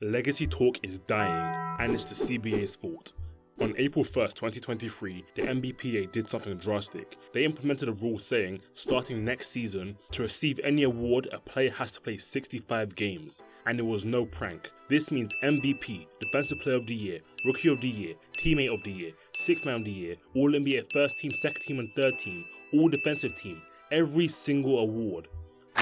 Legacy talk is dying, and it's the CBA's fault. On April 1st, 2023, the NBPA did something drastic. They implemented a rule saying, starting next season, to receive any award, a player has to play 65 games. And it was no prank. This means MVP, Defensive Player of the Year, Rookie of the Year, Teammate of the Year, Sixth Man of the Year, All-NBA First Team, Second Team and Third Team, All-Defensive Team, every single award,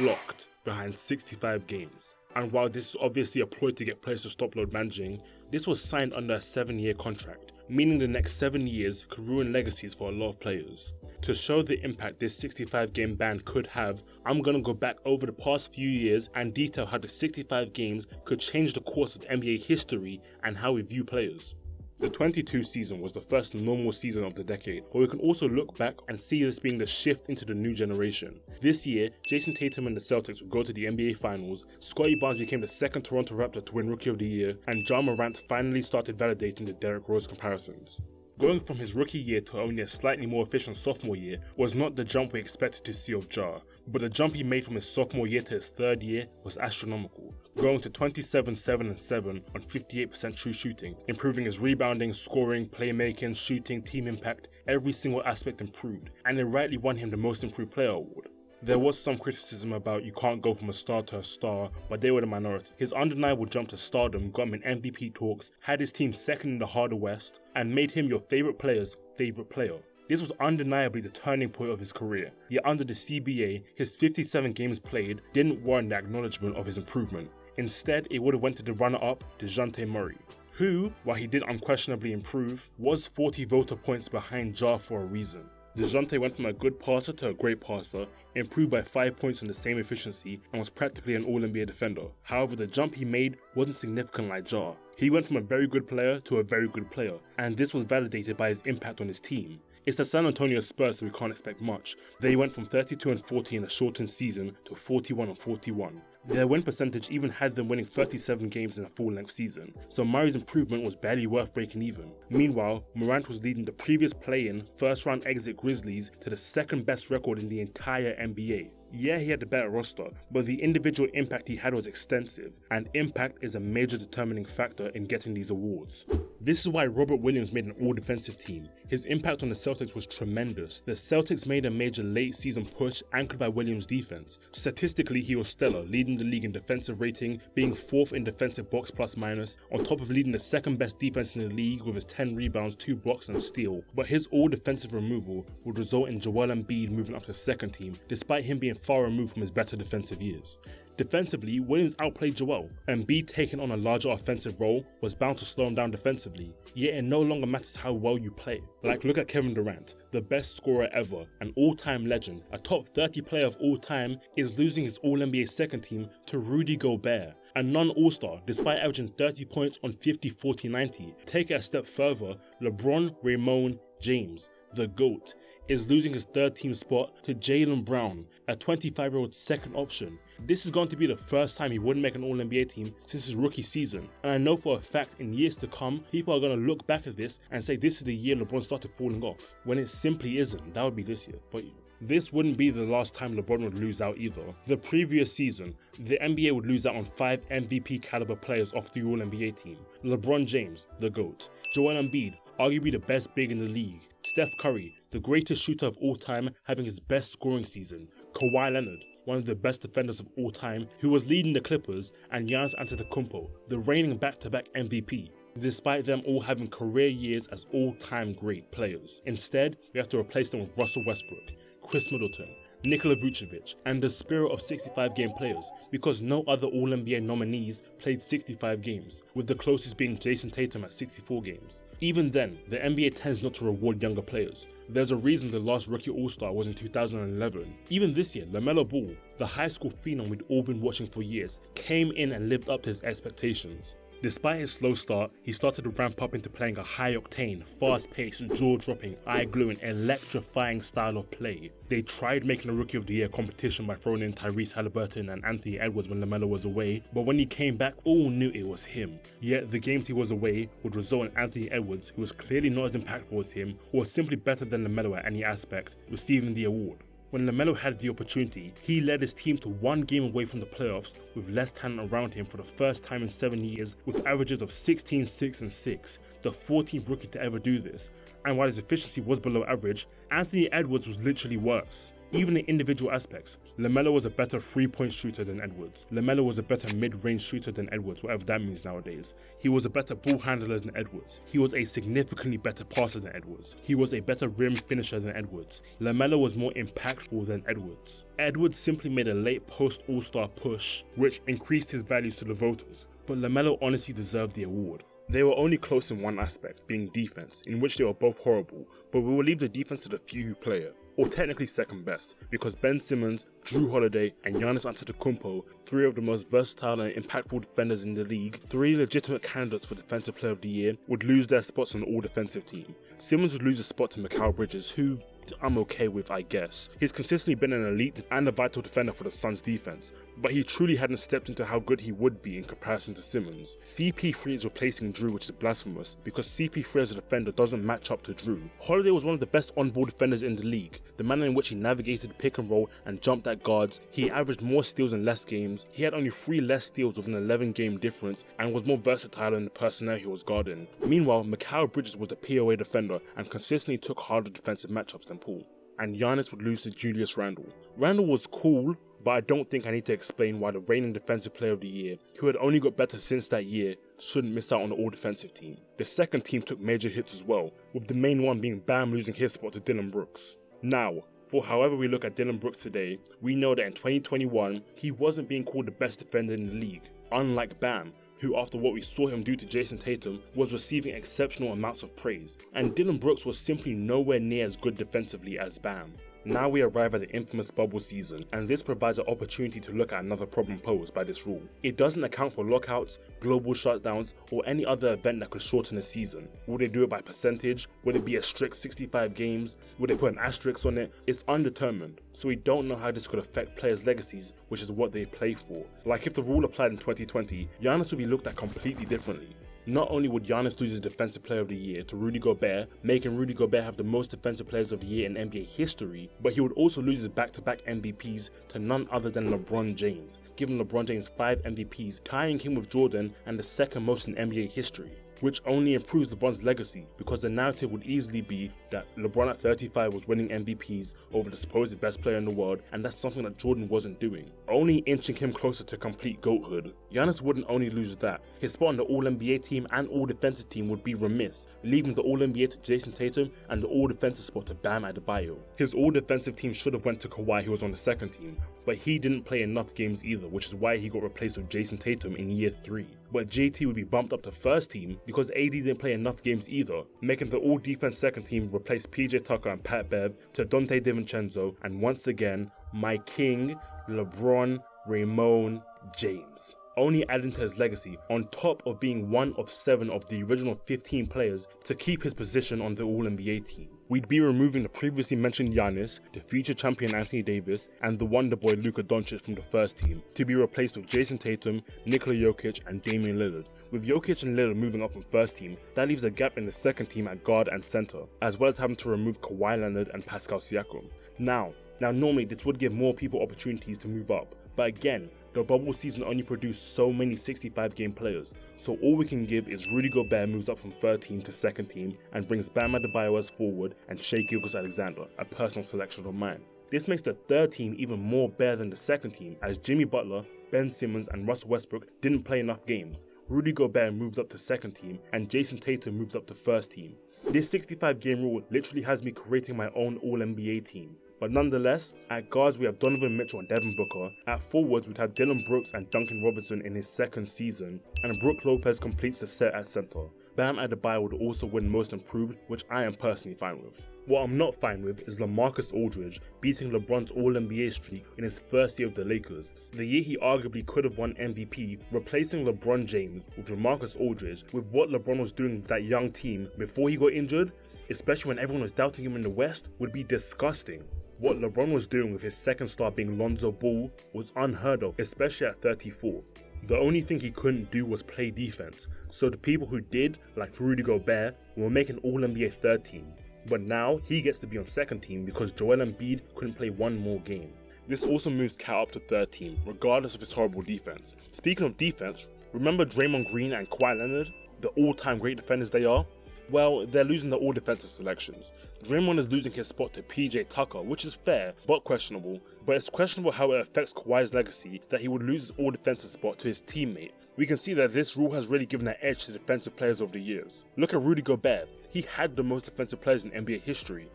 locked behind 65 games. And while this is obviously a ploy to get players to stop load managing, this was signed under a 7-year contract, meaning the next 7 years could ruin legacies for a lot of players. To show the impact this 65 game ban could have, I'm gonna go back over the past few years and detail how the 65 games could change the course of NBA history and how we view players. The 22 season was the first normal season of the decade, but we can also look back and see this being the shift into the new generation. This year, Jason Tatum and the Celtics would go to the NBA Finals, Scottie Barnes became the second Toronto Raptor to win Rookie of the Year, and Ja Morant finally started validating the Derrick Rose comparisons. Going from his rookie year to only a slightly more efficient sophomore year was not the jump we expected to see of Ja, but the jump he made from his sophomore year to his third year was astronomical, going to 27, 7 and 7 on 58% true shooting, improving his rebounding, scoring, playmaking, shooting, team impact, every single aspect improved, and it rightly won him the Most Improved Player award. There was some criticism about you can't go from a star to a star, but they were the minority. His undeniable jump to stardom got him in MVP talks, had his team second in the harder West, and made him your favourite player's favourite player. This was undeniably the turning point of his career, yet under the CBA, his 57 games played didn't warrant the acknowledgement of his improvement. Instead, it would have went to the runner-up, DeJounte Murray, who, while he did unquestionably improve, was 40 voter points behind Ja for a reason. DeJounte went from a good passer to a great passer, improved by 5 points on the same efficiency, and was practically an All-NBA defender. However, the jump he made wasn't significant like Ja. He went from a very good player to a very good player, and this was validated by his impact on his team. It's the San Antonio Spurs, so we can't expect much. They went from 32 and 40 in a shortened season to 41 and 41. Their win percentage even had them winning 37 games in a full-length season, so Murray's improvement was barely worth breaking even. Meanwhile, Morant was leading the previous play-in, first-round exit Grizzlies to the second best record in the entire NBA. Yeah, he had the better roster, but the individual impact he had was extensive, and impact is a major determining factor in getting these awards. This is why Robert Williams made an all-defensive team. His impact on the Celtics was tremendous. The Celtics made a major late-season push anchored by Williams' defense. Statistically, he was stellar, leading the league in defensive rating, being 4th in defensive box plus minus, on top of leading the second best defense in the league with his 10 rebounds, 2 blocks and a steal. But his all-defensive removal would result in Joel Embiid moving up to the second team, despite him being far removed from his better defensive years. Defensively, Williams outplayed Joel. Embiid taking on a larger offensive role was bound to slow him down defensively, yet it no longer matters how well you play. Like, look at Kevin Durant, the best scorer ever, an all-time legend, a top 30 player of all time, is losing his All-NBA second team to Rudy Gobert, a non-all-star despite averaging 30 points on 50, 40, 90. Take it a step further, LeBron Raymond James, the GOAT, is losing his third team spot to Jaylen Brown, a 25-year-old second option. This is going to be the first time he wouldn't make an All-NBA team since his rookie season, and I know for a fact in years to come, people are going to look back at this and say this is the year LeBron started falling off, when it simply isn't. That would be this year, but this wouldn't be the last time LeBron would lose out either. The previous season, the NBA would lose out on 5 MVP caliber players off the All-NBA team. LeBron James, the GOAT, Joel Embiid, arguably the best big in the league, Steph Curry, the greatest shooter of all time, having his best scoring season, Kawhi Leonard, one of the best defenders of all time, who was leading the Clippers, and Giannis Antetokounmpo, the reigning back-to-back MVP, despite them all having career years as all-time great players. Instead, we have to replace them with Russell Westbrook, Chris Middleton, Nikola Vucevic, and the spirit of 65-game players, because no other All-NBA nominees played 65 games, with the closest being Jason Tatum at 64 games. Even then, the NBA tends not to reward younger players. There's a reason the last rookie All-Star was in 2011. Even this year, LaMelo Ball, the high school phenom we'd all been watching for years, came in and lived up to his expectations. Despite his slow start, he started to ramp up into playing a high-octane, fast-paced, jaw-dropping, eye-gluing, electrifying style of play. They tried making a Rookie of the Year competition by throwing in Tyrese Haliburton and Anthony Edwards when LaMelo was away, but when he came back, all knew it was him. Yet the games he was away would result in Anthony Edwards, who was clearly not as impactful as him, or simply better than LaMelo at any aspect, receiving the award. When LaMelo had the opportunity, he led his team to one game away from the playoffs with less talent around him for the first time in 7 years, with averages of 16, 6 and 6, the 14th rookie to ever do this. And while his efficiency was below average, Anthony Edwards was literally worse. Even in individual aspects, LaMelo was a better 3-point shooter than Edwards. LaMelo was a better mid-range shooter than Edwards, whatever that means nowadays. He was a better ball handler than Edwards. He was a significantly better passer than Edwards. He was a better rim finisher than Edwards. LaMelo was more impactful than Edwards. Edwards simply made a late post-All-Star push, which increased his values to the voters, but LaMelo honestly deserved the award. They were only close in one aspect, being defense, in which they were both horrible, but we will leave the defense to the few who play it, or technically second best, because Ben Simmons, Drew Holiday, and Giannis Antetokounmpo, 3 of the most versatile and impactful defenders in the league, 3 legitimate candidates for Defensive Player of the Year, would lose their spots on the all-defensive team. Simmons would lose a spot to Mikal Bridges, who I'm okay with, I guess. He's consistently been an elite and a vital defender for the Suns defense, but he truly hadn't stepped into how good he would be in comparison to Simmons. CP3 is replacing Drew, which is blasphemous, because CP3 as a defender doesn't match up to Drew. Holiday was one of the best on-ball defenders in the league. The manner in which he navigated pick and roll and jumped at guards, he averaged more steals in less games, he had only 3 less steals with an 11-game difference, and was more versatile in the personnel he was guarding. Meanwhile, Mikal Bridges was the POA defender and consistently took harder defensive matchups than Paul. And Giannis would lose to Julius Randle. Randle was cool, but I don't think I need to explain why the reigning Defensive Player of the Year, who had only got better since that year, shouldn't miss out on the all-defensive team. The second team took major hits as well, with the main one being Bam losing his spot to Dillon Brooks. Now, for however we look at Dillon Brooks today, we know that in 2021, he wasn't being called the best defender in the league, unlike Bam, who after what we saw him do to Jason Tatum was receiving exceptional amounts of praise, and Dillon Brooks was simply nowhere near as good defensively as Bam. Now we arrive at the infamous bubble season, and this provides an opportunity to look at another problem posed by this rule. It doesn't account for lockouts, global shutdowns, or any other event that could shorten a season. Will they do it by percentage? Will it be a strict 65 games? Will they put an asterisk on it? It's undetermined, so we don't know how this could affect players' legacies, which is what they play for. Like if the rule applied in 2020, Giannis would be looked at completely differently. Not only would Giannis lose his Defensive Player of the Year to Rudy Gobert, making Rudy Gobert have the most Defensive Players of the Year in NBA history, but he would also lose his back-to-back MVPs to none other than LeBron James, giving LeBron James 5 MVPs, tying him with Jordan and the second most in NBA history, which only improves LeBron's legacy, because the narrative would easily be that LeBron at 35 was winning MVPs over the supposed best player in the world, and that's something that Jordan wasn't doing, only inching him closer to complete goathood. Giannis wouldn't only lose that, his spot on the All-NBA team and All-Defensive team would be remiss, leaving the All-NBA to Jason Tatum and the All-Defensive spot to Bam Adebayo. His All-Defensive team should have went to Kawhi, who was on the second team, but he didn't play enough games either, which is why he got replaced with Jason Tatum in year 3. But JT would be bumped up to first team because AD didn't play enough games either, making the all-defense second team replace PJ Tucker and Pat Bev to Dante DiVincenzo, and once again, my king, LeBron Raymond James, only adding to his legacy on top of being one of 7 of the original 15 players to keep his position on the All-NBA team. We'd be removing the previously mentioned Giannis, the future champion Anthony Davis, and the wonder boy Luka Doncic from the first team, to be replaced with Jason Tatum, Nikola Jokic, and Damian Lillard. With Jokic and Lillard moving up from first team, that leaves a gap in the second team at guard and center, as well as having to remove Kawhi Leonard and Pascal Siakam. Now normally this would give more people opportunities to move up, but again, the bubble season only produced so many 65-game players, so all we can give is Rudy Gobert moves up from third team to second team and brings Bam Adebayo as forward and Shai Gilgeous-Alexander, a personal selection of mine. This makes the third team even more bare than the second team, as Jimmy Butler, Ben Simmons and Russell Westbrook didn't play enough games. Rudy Gobert moves up to second team and Jason Tatum moves up to first team. This 65-game rule literally has me creating my own All-NBA team. But nonetheless, at guards we have Donovan Mitchell and Devin Booker, at forwards we'd have Dillon Brooks and Duncan Robinson in his second season, and Brook Lopez completes the set at center. Bam Adebayo would also win Most Improved, which I am personally fine with. What I'm not fine with is LaMarcus Aldridge beating LeBron's All-NBA streak in his first year of the Lakers, the year he arguably could have won MVP, replacing LeBron James with LaMarcus Aldridge with what LeBron was doing with that young team before he got injured, especially when everyone was doubting him in the West, would be disgusting. What LeBron was doing with his second star being Lonzo Ball was unheard of, especially at 34. The only thing he couldn't do was play defense, so the people who did, like Rudy Gobert, will make an All-NBA third team. but now he gets to be on second team because Joel Embiid couldn't play one more game. This also moves Cat up to third team, regardless of his horrible defense. Speaking of defense, remember Draymond Green and Kawhi Leonard, the all-time great defenders they are? Well, they're losing their all-defensive selections. Draymond is losing his spot to PJ Tucker, which is fair, but questionable. But it's questionable how it affects Kawhi's legacy that he would lose his all-defensive spot to his teammate. We can see that this rule has really given an edge to defensive players over the years. Look at Rudy Gobert. He had the most defensive players in NBA history.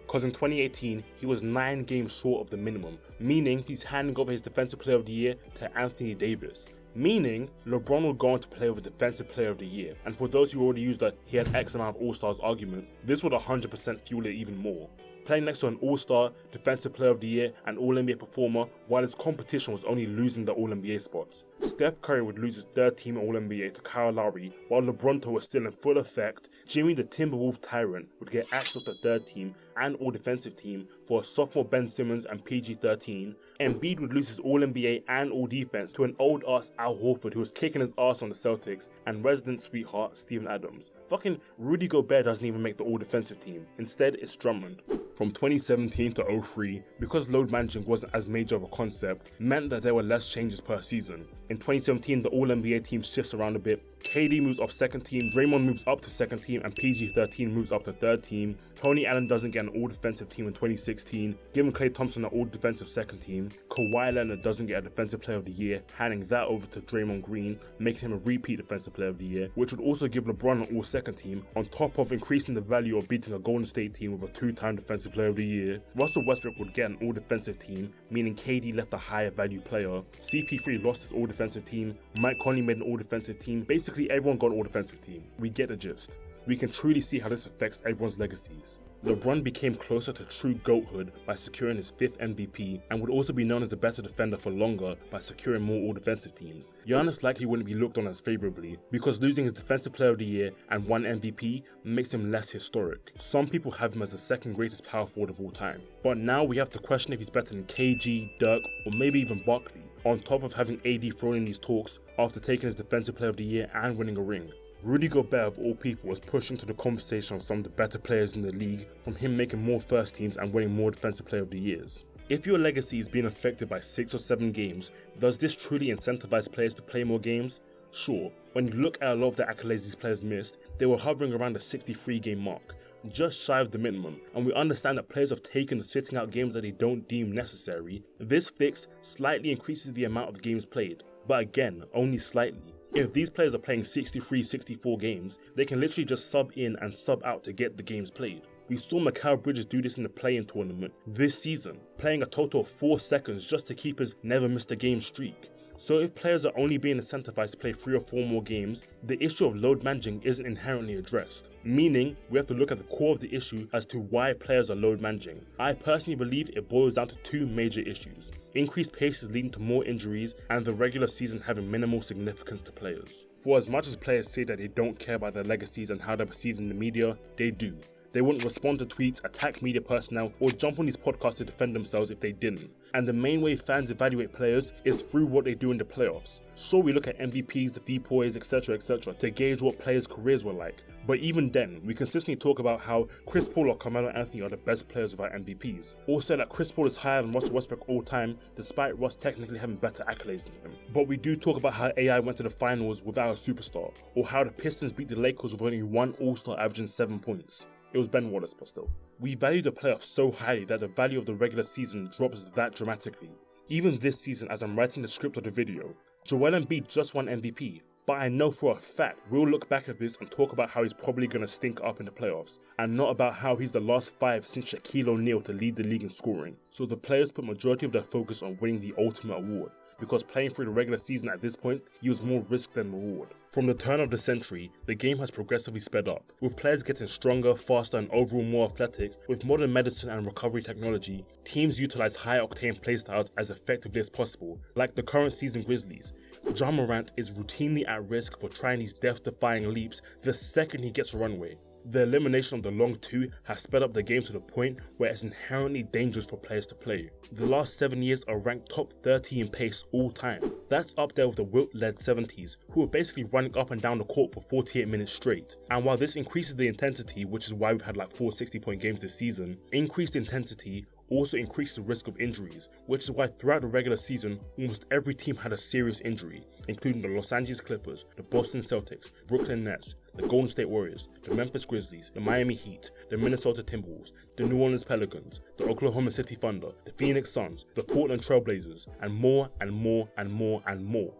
Because in 2018, he was 9 games short of the minimum, meaning he's handing over his Defensive Player of the Year to Anthony Davis. Meaning, LeBron will go on to play with Defensive Player of the Year, and for those who already used the he had X amount of All-Stars argument, this would 100% fuel it even more. Playing next to an All-Star, Defensive Player of the Year, and All-NBA performer, while his competition was only losing the All-NBA spots. Steph Curry would lose his third team All-NBA to Kyle Lowry, while LeBron was still in full effect. Jimmy the Timberwolf Tyrant would get access to third team and All-Defensive team for a sophomore Ben Simmons and PG-13. Embiid would lose his All-NBA and All-Defense to an old-ass Al Horford who was kicking his ass on the Celtics, and resident sweetheart Steven Adams. Fucking Rudy Gobert doesn't even make the All-Defensive team. Instead, it's Drummond. From 2017 to 03, because load managing wasn't as major of a concept, meant that there were less changes per season. In 2017, the All-NBA team shifts around a bit. KD moves off second team, Draymond moves up to second team, and PG-13 moves up to third team. Tony Allen doesn't get an all-defensive team in 2016, giving Klay Thompson an all-defensive second team. Kawhi Leonard doesn't get a Defensive Player of the Year, handing that over to Draymond Green, making him a repeat Defensive Player of the Year, which would also give LeBron an all-second team, on top of increasing the value of beating a Golden State team with a 2-time Defensive Player of the Year. Russell Westbrook would get an all-defensive team, meaning KD left a higher value player. CP3 lost his all-defensive team, Mike Conley made an all-defensive team, basically everyone got an all-defensive team. We get the gist. We can truly see how this affects everyone's legacies. LeBron became closer to true GOAThood by securing his 5th MVP and would also be known as the better defender for longer by securing more all-defensive teams. Giannis likely wouldn't be looked on as favourably because losing his Defensive Player of the Year and 1 MVP makes him less historic. Some people have him as the second greatest power forward of all time. But now we have to question if he's better than KG, Dirk, or maybe even Barkley, on top of having AD thrown in these talks after taking his Defensive Player of the Year and winning a ring. Rudy Gobert of all people was pushed into the conversation of some of the better players in the league from him making more first teams and winning more Defensive Player of the Years. If your legacy is being affected by 6 or 7 games, does this truly incentivize players to play more games? Sure, when you look at a lot of the accolades these players missed, they were hovering around the 63 game mark, just shy of the minimum, and we understand that players have taken to sitting out games that they don't deem necessary. This fix slightly increases the amount of games played, but again, only slightly. If these players are playing 63, 64 games, they can literally just sub in and sub out to get the games played. We saw Mikal Bridges do this in the play-in tournament this season, playing a total of 4 seconds just to keep his never missed a game streak. So if players are only being incentivized to play 3 or 4 more games, the issue of load managing isn't inherently addressed. Meaning, we have to look at the core of the issue as to why players are load managing. I personally believe it boils down to 2 major issues. Increased pace is leading to more injuries, and the regular season having minimal significance to players. For as much as players say that they don't care about their legacies and how they're perceived in the media, they do. They wouldn't respond to tweets, attack media personnel, or jump on these podcasts to defend themselves if they didn't. And the main way fans evaluate players is through what they do in the playoffs. Sure, we look at MVPs, the depoys, etc. to gauge what players' careers were like. But even then, we consistently talk about how Chris Paul or Carmelo Anthony are the best players without MVPs. Or say that Chris Paul is higher than Russell Westbrook all time, despite Russ technically having better accolades than him. But we do talk about how AI went to the finals without a superstar, or how the Pistons beat the Lakers with only 1 All-Star averaging 7 points. It was Ben Wallace, but still. We value the playoffs so highly that the value of the regular season drops that dramatically. Even this season, as I'm writing the script of the video, Joel Embiid just won MVP, but I know for a fact we'll look back at this and talk about how he's probably going to stink up in the playoffs, and not about how he's the last 5 since Shaquille O'Neal to lead the league in scoring. So the players put majority of their focus on winning the ultimate award, because playing through the regular season at this point yields more risk than reward. From the turn of the century, the game has progressively sped up, with players getting stronger, faster, and overall more athletic. With modern medicine and recovery technology, teams utilize high-octane playstyles as effectively as possible, like the current season Grizzlies. Ja Morant is routinely at risk for trying these death-defying leaps the second he gets a runway. The elimination of the long two has sped up the game to the point where it's inherently dangerous for players to play. The last 7 years are ranked top 30 in pace all time. That's up there with the Wilt-led 70s, who were basically running up and down the court for 48 minutes straight. And while this increases the intensity, which is why we've had like 4 60-point games this season, increased intensity also increases the risk of injuries, which is why throughout the regular season, almost every team had a serious injury, including the Los Angeles Clippers, the Boston Celtics, Brooklyn Nets, the Golden State Warriors, the Memphis Grizzlies, the Miami Heat, the Minnesota Timberwolves, the New Orleans Pelicans, the Oklahoma City Thunder, the Phoenix Suns, the Portland Trail Blazers, and more and more and more and more.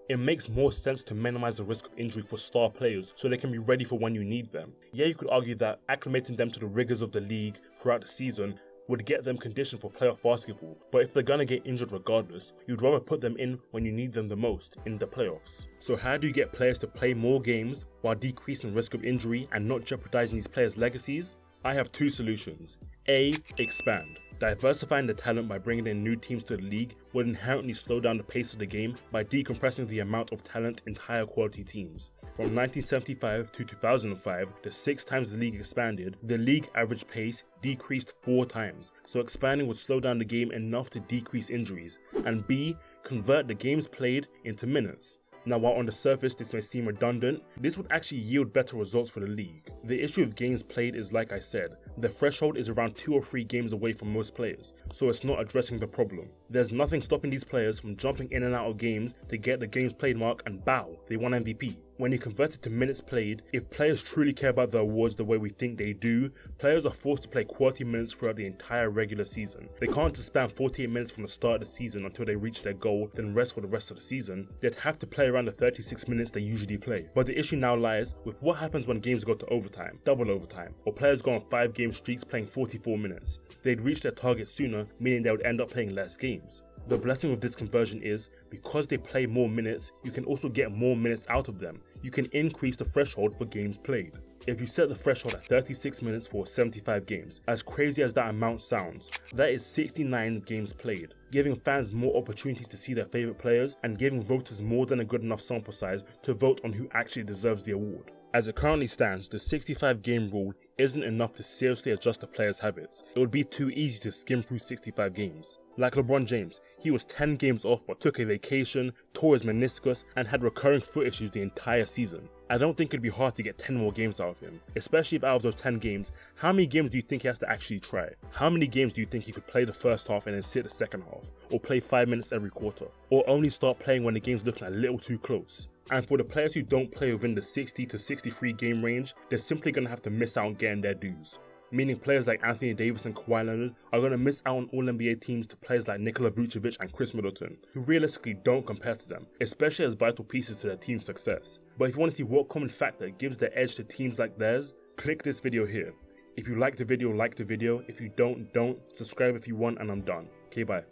It makes more sense to minimize the risk of injury for star players so they can be ready for when you need them. Yeah, you could argue that acclimating them to the rigors of the league throughout the season would get them conditioned for playoff basketball, but if they're gonna get injured regardless, you'd rather put them in when you need them the most, in the playoffs. So how do you get players to play more games while decreasing risk of injury and not jeopardizing these players' legacies? I have 2 solutions. A. Expand. Diversifying the talent by bringing in new teams to the league would inherently slow down the pace of the game by decompressing the amount of talent in higher quality teams. From 1975 to 2005, the 6 times the league expanded, the league average pace decreased 4 times, so expanding would slow down the game enough to decrease injuries. And B. Convert the games played into minutes. Now, while on the surface this may seem redundant, this would actually yield better results for the league. The issue with games played is, like I said, the threshold is around 2 or 3 games away from most players, so it's not addressing the problem. There's nothing stopping these players from jumping in and out of games to get the games played mark and bow, they won MVP. When you convert it to minutes played, if players truly care about the awards the way we think they do, players are forced to play quality minutes throughout the entire regular season. They can't just spam 48 minutes from the start of the season until they reach their goal, then rest for the rest of the season. They'd have to play around the 36 minutes they usually play. But the issue now lies with what happens when games go to overtime, double overtime, or players go on 5-game streaks playing 44 minutes. They'd reach their target sooner, meaning they would end up playing less games. The blessing of this conversion is, because they play more minutes, you can also get more minutes out of them. You can increase the threshold for games played. If you set the threshold at 36 minutes for 75 games, as crazy as that amount sounds, that is 69 games played, giving fans more opportunities to see their favourite players and giving voters more than a good enough sample size to vote on who actually deserves the award. As it currently stands, the 65-game rule isn't enough to seriously adjust the players' habits. It would be too easy to skim through 65 games. Like LeBron James, he was 10 games off but took a vacation, tore his meniscus, and had recurring foot issues the entire season. I don't think it'd be hard to get 10 more games out of him, especially if out of those 10 games, how many games do you think he has to actually try? How many games do you think he could play the first half and then sit the second half? Or play 5 minutes every quarter? Or only start playing when the game's looking a little too close? And for the players who don't play within the 60 to 63 game range, they're simply going to have to miss out on getting their dues. Meaning players like Anthony Davis and Kawhi Leonard are going to miss out on All-NBA teams to players like Nikola Vucevic and Chris Middleton, who realistically don't compare to them, especially as vital pieces to their team's success. But if you want to see what common factor gives the edge to teams like theirs, click this video here. If you like the video, like the video. If you don't. Subscribe if you want, and I'm done. Okay, bye.